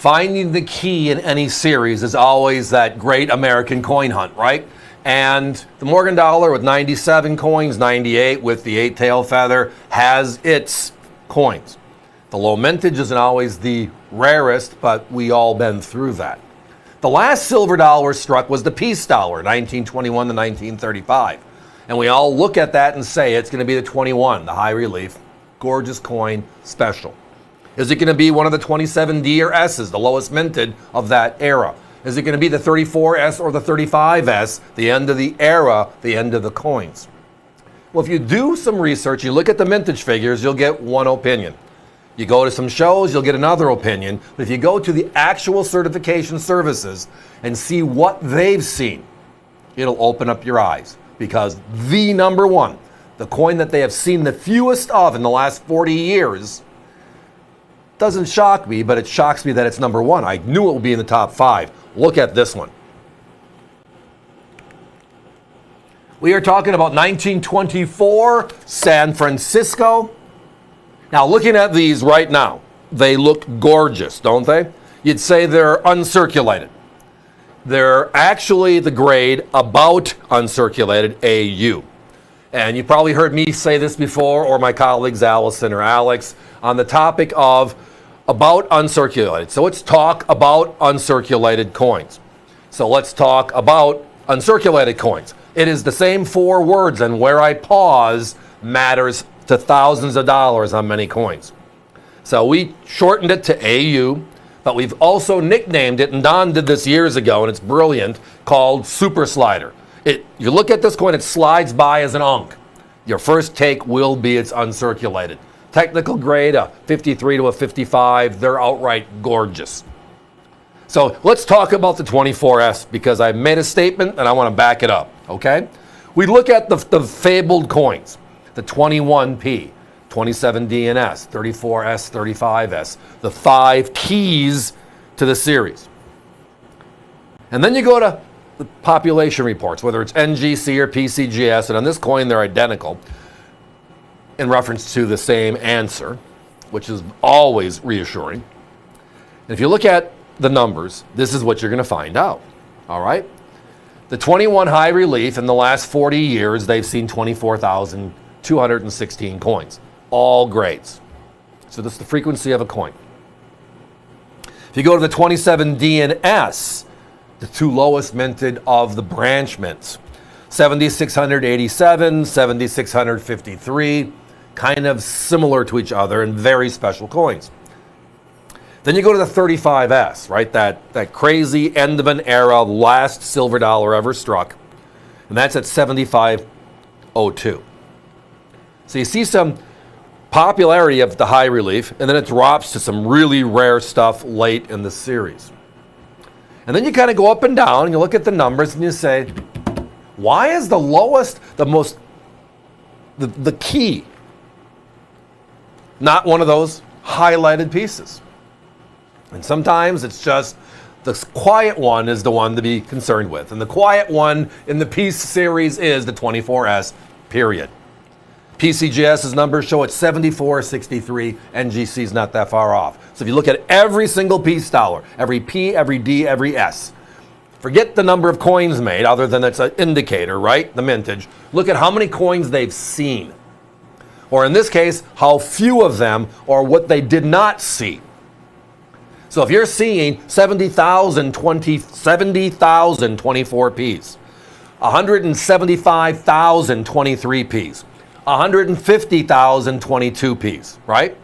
Finding the key in any series is always that great American coin hunt, right? And the Morgan dollar with 97 coins, 98 with the 8-tail feather, has its coins. The low mintage isn't always the rarest, but we all been through that. The last silver dollar struck was the peace dollar, 1921 to 1935. And we all look at that and say it's going to be the 21, the high relief, gorgeous coin, special. Is it going to be one of the 27D or S's, the lowest minted of that era? Is it going to be the 34S or the 35S, the end of the era, the end of the coins? Well, if you do some research, you look at the mintage figures, you'll get one opinion. You go to some shows, you'll get another opinion. But if you go to the actual certification services and see what they've seen, it'll open up your eyes. Because the number one, the coin that they have seen the fewest of in the last 40 years, doesn't shock me, but it shocks me that it's number one. I knew it would be in the top 5. Look at this one. We are talking about 1924 San Francisco. Now, looking at these right now, they look gorgeous, don't they? You'd say they're uncirculated. They're actually the grade about uncirculated AU. And you probably heard me say this before, or my colleagues Allison or Alex, on the topic of about uncirculated. So let's talk about uncirculated coins. So let's talk about uncirculated coins. It is the same 4 words, and where I pause matters to thousands of dollars on many coins. So we shortened it to AU, but we've also nicknamed it, and Don did this years ago, and it's brilliant, called Super Slider. You look at this coin, it slides by as an unk. Your first take will be it's uncirculated. Technical grade, a 53 to a 55, they're outright gorgeous. So let's talk about the 24S, because I made a statement and I want to back it up, okay? We look at the fabled coins, the 21P, 27DNS, 34S, 35S, the 5 keys to the series. And then you go to the population reports, whether it's NGC or PCGS, and on this coin they're identical in reference to the same answer, which is always reassuring. And if you look at the numbers, this is what you're going to find out, all right? The 21 high relief in the last 40 years, they've seen 24,216 coins, all grades. So this is the frequency of a coin. If you go to the 27D and S, the 2 lowest minted of the branch mints, 7,687, 7,653, kind of similar to each other and very special coins. Then you go to the 35S, right? That crazy end of an era, last silver dollar ever struck. And that's at 7502. So you see some popularity of the high relief, and then it drops to some really rare stuff late in the series. And then you kind of go up and down, and you look at the numbers, and you say, why is the lowest, the key, not one of those highlighted pieces? And sometimes it's just the quiet one is the one to be concerned with. And the quiet one in the piece series is the 24S, period. PCGS's numbers show it's 7463. NGC's not that far off. So if you look at every single piece dollar, every P, every D, every S, forget the number of coins made, other than it's an indicator, right? The mintage. Look at how many coins they've seen. Or in this case, how few of them or what they did not see. So if you're seeing 70,024 Ps, 175,023 Ps, 150,022 Ps, right?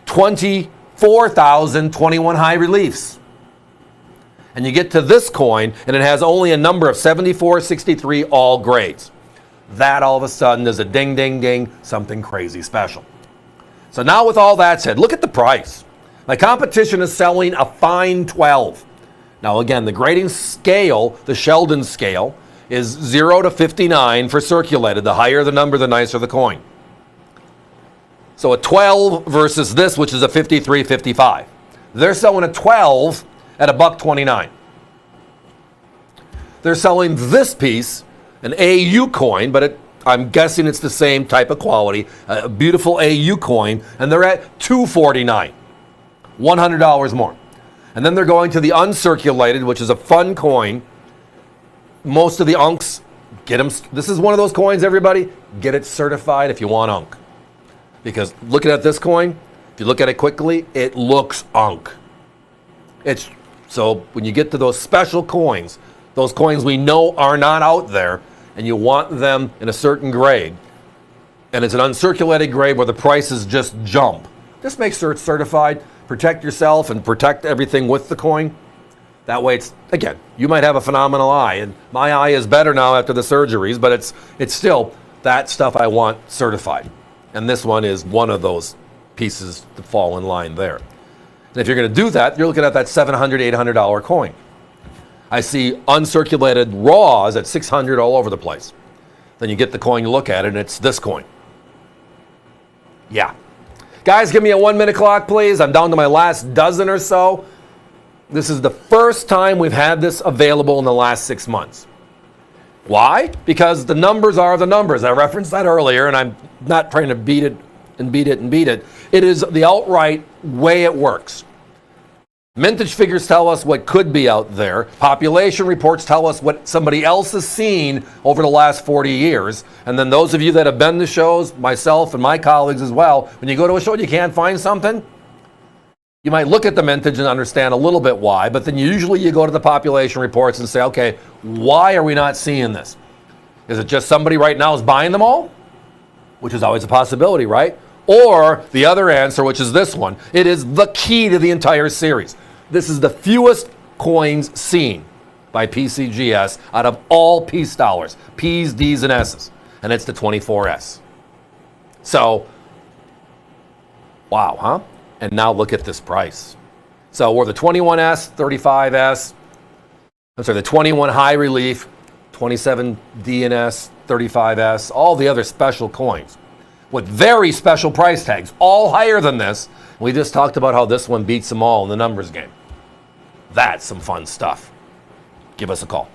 24,021 high reliefs. And you get to this coin, and it has only a number of 7463 all grades. That all of a sudden is a ding, ding, ding, something crazy special. So now with all that said, look at the price. My competition is selling a fine 12. Now again, the grading scale, the Sheldon scale, is 0 to 59 for circulated. The higher the number, the nicer the coin. So a 12 versus this, which is a 53, 55. They're selling a 12 at $1.29. They're selling this piece, an AU coin, but I'm guessing it's the same type of quality, a beautiful AU coin, and they're at $2.49. $100 more. And then they're going to the uncirculated, which is a fun coin. Most of the unks, get them. This is one of those coins, everybody. Get it certified if you want unk. Because looking at this coin, if you look at it quickly, it looks unk. So when you get to those special coins, those coins we know are not out there, and you want them in a certain grade, and it's an uncirculated grade where the prices just jump, just make sure it's certified. Protect yourself and protect everything with the coin. That way, it's, again, you might have a phenomenal eye, and my eye is better now after the surgeries, but it's still that stuff I want certified. And this one is one of those pieces to fall in line there. And if you're going to do that, you're looking at that $700, $800 coin. I see uncirculated raws at $600 all over the place. Then you get the coin, you look at it, and it's this coin. Yeah. Guys, give me a 1 minute clock, please. I'm down to my last dozen or so. This is the first time we've had this available in the last 6 months. Why? Because the numbers are the numbers. I referenced that earlier, and I'm not trying to beat it and beat it and beat it. It is the outright way it works. Mintage figures tell us what could be out there. Population reports tell us what somebody else has seen over the last 40 years. And then those of you that have been to shows, myself and my colleagues as well, when you go to a show and you can't find something, you might look at the mintage and understand a little bit why, but then usually you go to the population reports and say, okay, why are we not seeing this? Is it just somebody right now is buying them all? Which is always a possibility, right? Or the other answer, which is this one, it is the key to the entire series. This is the fewest coins seen by PCGS out of all peace dollars, P's, D's, and S's, and it's the 24S. So, wow, huh? And now look at this price. So we're the 21S, 35S, the 21 high relief, 27 DNS, 35S, all the other special coins with very special price tags, all higher than this. We just talked about how this one beats them all in the numbers game. That's some fun stuff. Give us a call.